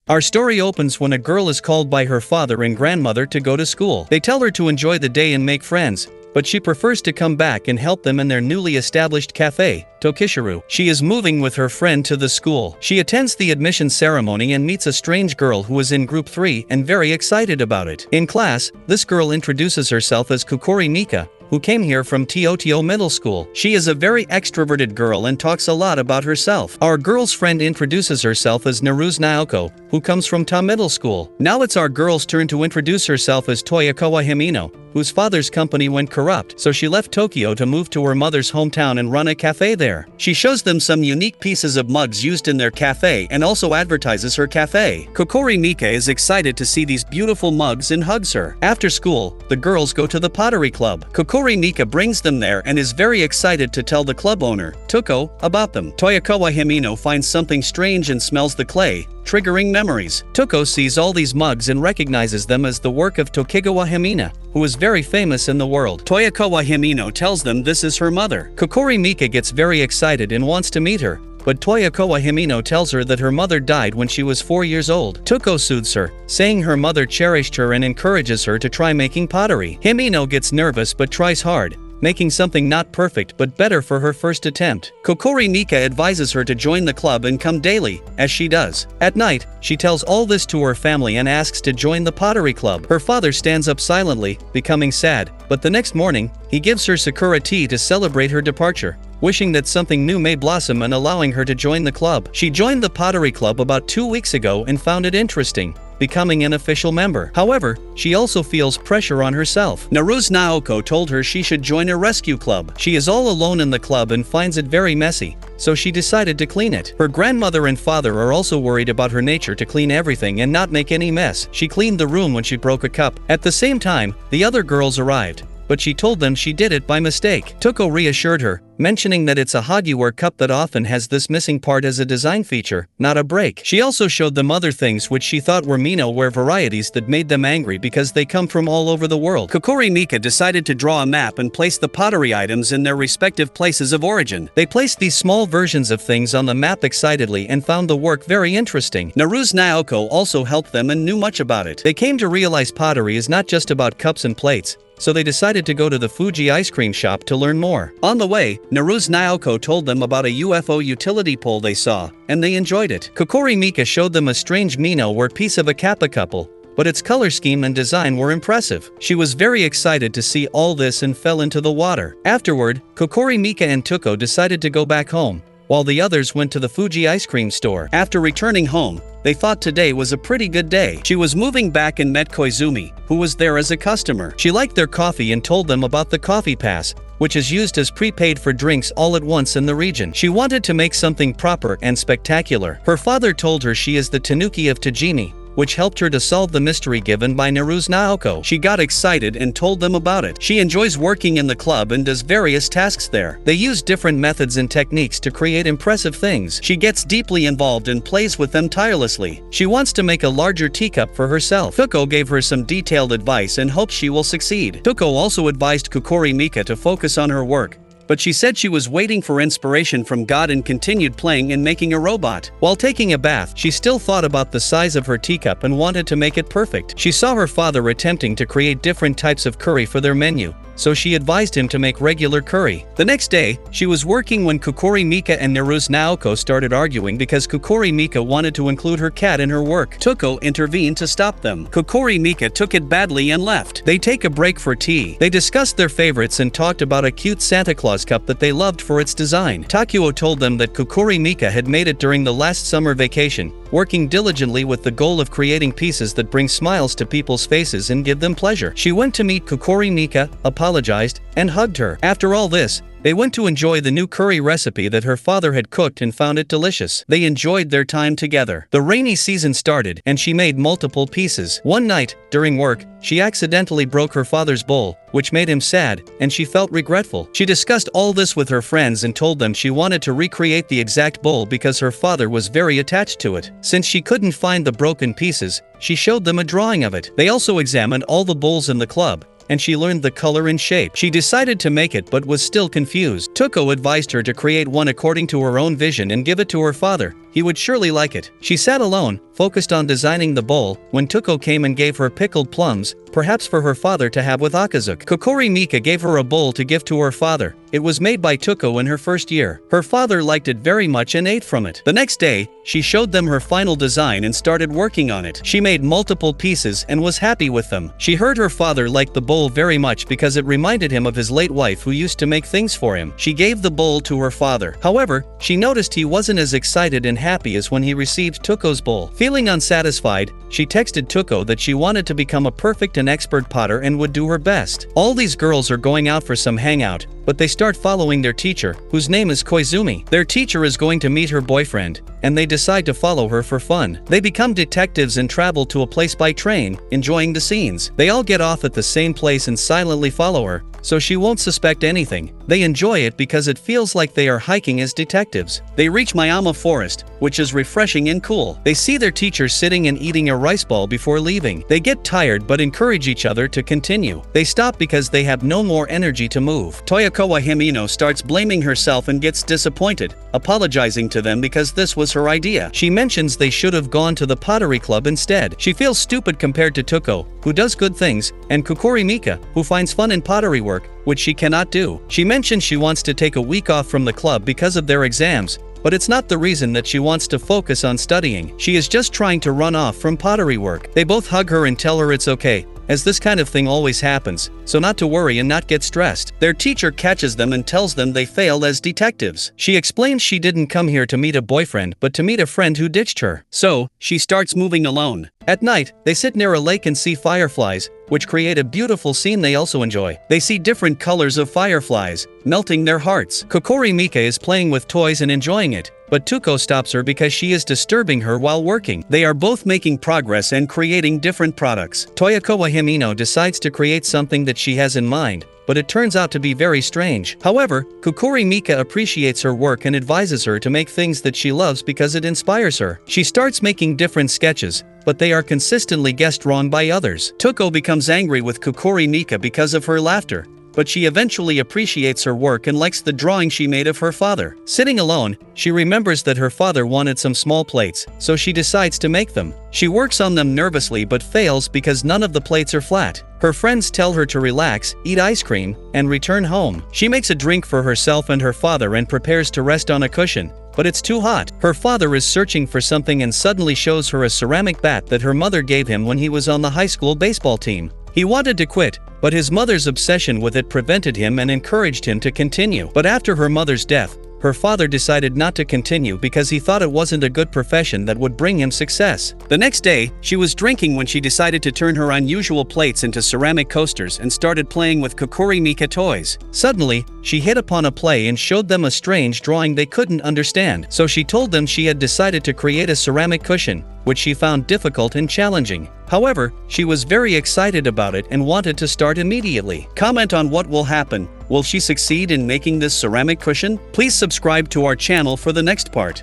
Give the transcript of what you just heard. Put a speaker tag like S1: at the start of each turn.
S1: Our story opens when a girl is called by her father and grandmother to go to school. They tell her to enjoy the day and make friends, but she prefers to come back and help them in their newly established cafe, Tokishiru. She is moving with her friend to the school. She attends the admission ceremony and meets a strange girl who is in group 3 and very excited about it. In class, this girl introduces herself as Kokori Mika, who came here from Totio Middle School. She is a very extroverted girl and talks a lot about herself. Our girl's friend introduces herself as Naruse Naoko, who comes from Ta Middle School. Now it's our girl's turn to introduce herself as Toyokawa Himino, whose father's company went corrupt, so she left Tokyo to move to her mother's hometown and run a cafe there. She shows them some unique pieces of mugs used in their cafe and also advertises her cafe. Kokori Mika is excited to see these beautiful mugs and hugs her. After school, the girls go to the pottery club. Kokori Mika brings them there and is very excited to tell the club owner, Tuko, about them. Toyokawa Himino finds something strange and smells the clay, triggering memories. Tuko sees all these mugs and recognizes them as the work of Tokigawa Himina, who is very famous in the world. Toyokawa Himino tells them this is her mother. Kokori Mika gets very excited and wants to meet her, but Toyokawa Himino tells her that her mother died when she was 4 years old. Tuko soothes her, saying her mother cherished her and encourages her to try making pottery. Himino gets nervous but tries hard, making something not perfect but better for her first attempt. Kokori Mika advises her to join the club and come daily, as she does. At night, she tells all this to her family and asks to join the pottery club. Her father stands up silently, becoming sad, but the next morning, he gives her Sakura tea to celebrate her departure, wishing that something new may blossom and allowing her to join the club. She joined the pottery club about 2 weeks ago and found it interesting, becoming an official member. However, she also feels pressure on herself. Naruse Naoko told her she should join a rescue club. She is all alone in the club and finds it very messy, so she decided to clean it. Her grandmother and father are also worried about her nature to clean everything and not make any mess. She cleaned the room when she broke a cup. At the same time, the other girls arrived, but she told them she did it by mistake. Tuko reassured her, mentioning that it's a Hagiware cup that often has this missing part as a design feature, not a break. She also showed them other things which she thought were Mino-ware varieties that made them angry because they come from all over the world. Kokori Mika decided to draw a map and place the pottery items in their respective places of origin. They placed these small versions of things on the map excitedly and found the work very interesting. Naruse Naoko also helped them and knew much about it. They came to realize pottery is not just about cups and plates, so they decided to go to the Fuji ice cream shop to learn more. On the way, Naruse Naoko told them about a UFO utility pole they saw, and they enjoyed it. Kokori Mika showed them a strange Mino-ware piece of a kappa couple, but its color scheme and design were impressive. She was very excited to see all this and fell into the water. Afterward, Kokori Mika and Tuko decided to go back home, while the others went to the Fuji ice cream store. After returning home, they thought today was a pretty good day. She was moving back and met Koizumi, who was there as a customer. She liked their coffee and told them about the coffee pass, which is used as prepaid for drinks all at once in the region. She wanted to make something proper and spectacular. Her father told her she is the Tanuki of Tajimi, which helped her to solve the mystery given by Naruse Naoko. She got excited and told them about it. She enjoys working in the club and does various tasks there. They use different methods and techniques to create impressive things. She gets deeply involved and plays with them tirelessly. She wants to make a larger teacup for herself. Tuko gave her some detailed advice and hopes she will succeed. Tuko also advised Kokori Mika to focus on her work, but she said she was waiting for inspiration from God and continued playing and making a robot. While taking a bath, she still thought about the size of her teacup and wanted to make it perfect. She saw her father attempting to create different types of curry for their menu, so she advised him to make regular curry. The next day, she was working when Kokori Mika and Naruse Naoko started arguing because Kokori Mika wanted to include her cat in her work. Tuko intervened to stop them. Kokori Mika took it badly and left. They take a break for tea. They discussed their favorites and talked about a cute Santa Claus cup that they loved for its design. Takuo told them that Kokori Mika had made it during the last summer vacation, working diligently with the goal of creating pieces that bring smiles to people's faces and give them pleasure. She went to meet Kokori Mika, apologized, and hugged her. After all this, they went to enjoy the new curry recipe that her father had cooked and found it delicious. They enjoyed their time together. The rainy season started, and she made multiple pieces. One night, during work, she accidentally broke her father's bowl, which made him sad, and she felt regretful. She discussed all this with her friends and told them she wanted to recreate the exact bowl because her father was very attached to it. Since she couldn't find the broken pieces, she showed them a drawing of it. They also examined all the bowls in the club, and she learned the color and shape. She decided to make it but was still confused. Tuko advised her to create one according to her own vision and give it to her father, he would surely like it. She sat alone, focused on designing the bowl, when Tuko came and gave her pickled plums, perhaps for her father to have with Akazuk. Kokori Mika gave her a bowl to give to her father. It was made by Tuko in her first year. Her father liked it very much and ate from it. The next day, she showed them her final design and started working on it. She made multiple pieces and was happy with them. She heard her father liked the bowl very much because it reminded him of his late wife who used to make things for him. She gave the bowl to her father. However, she noticed he wasn't as excited and happy as when he received Tuko's bowl. Feeling unsatisfied, she texted Tuko that she wanted to become a perfect and expert potter and would do her best. All these girls are going out for some hangout, but they start following their teacher, whose name is Koizumi. Their teacher is going to meet her boyfriend, and they decide to follow her for fun. They become detectives and travel to a place by train, enjoying the scenes. They all get off at the same place and silently follow her, so she won't suspect anything. They enjoy it because it feels like they are hiking as detectives. They reach Mayama Forest, which is refreshing and cool. They see their teacher sitting and eating a rice ball before leaving. They get tired but encourage each other to continue. They stop because they have no more energy to move. Toyokawa Himino starts blaming herself and gets disappointed, apologizing to them because this was her idea. She mentions they should have gone to the pottery club instead. She feels stupid compared to Tuko, who does good things, and Kokori Mika, who finds fun in pottery work, which she cannot do. She mentions she wants to take a week off from the club because of their exams, but it's not the reason that she wants to focus on studying. She is just trying to run off from pottery work. They both hug her and tell her it's okay, as this kind of thing always happens, so not to worry and not get stressed. Their teacher catches them and tells them they failed as detectives. She explains she didn't come here to meet a boyfriend but to meet a friend who ditched her. So, she starts moving alone. At night, they sit near a lake and see fireflies, which create a beautiful scene they also enjoy. They see different colors of fireflies, melting their hearts. Kokori Mika is playing with toys and enjoying it, but Tuko stops her because she is disturbing her while working. They are both making progress and creating different products. Toyokawa Himino decides to create something that she has in mind, but it turns out to be very strange. However, Kokori Mika appreciates her work and advises her to make things that she loves because it inspires her. She starts making different sketches, but they are consistently guessed wrong by others. Tuko becomes angry with Kokori Mika because of her laughter, but she eventually appreciates her work and likes the drawing she made of her father. Sitting alone, she remembers that her father wanted some small plates, so she decides to make them. She works on them nervously but fails because none of the plates are flat. Her friends tell her to relax, eat ice cream, and return home. She makes a drink for herself and her father and prepares to rest on a cushion, but it's too hot. Her father is searching for something and suddenly shows her a ceramic bat that her mother gave him when he was on the high school baseball team. He wanted to quit, but his mother's obsession with it prevented him and encouraged him to continue. But after her mother's death, her father decided not to continue because he thought it wasn't a good profession that would bring him success. The next day, she was drinking when she decided to turn her unusual plates into ceramic coasters and started playing with Kokori Mika toys. Suddenly, she hit upon a play and showed them a strange drawing they couldn't understand. So she told them she had decided to create a ceramic cushion, which she found difficult and challenging. However, she was very excited about it and wanted to start immediately. Comment on what will happen. Will she succeed in making this ceramic cushion? Please subscribe to our channel for the next part.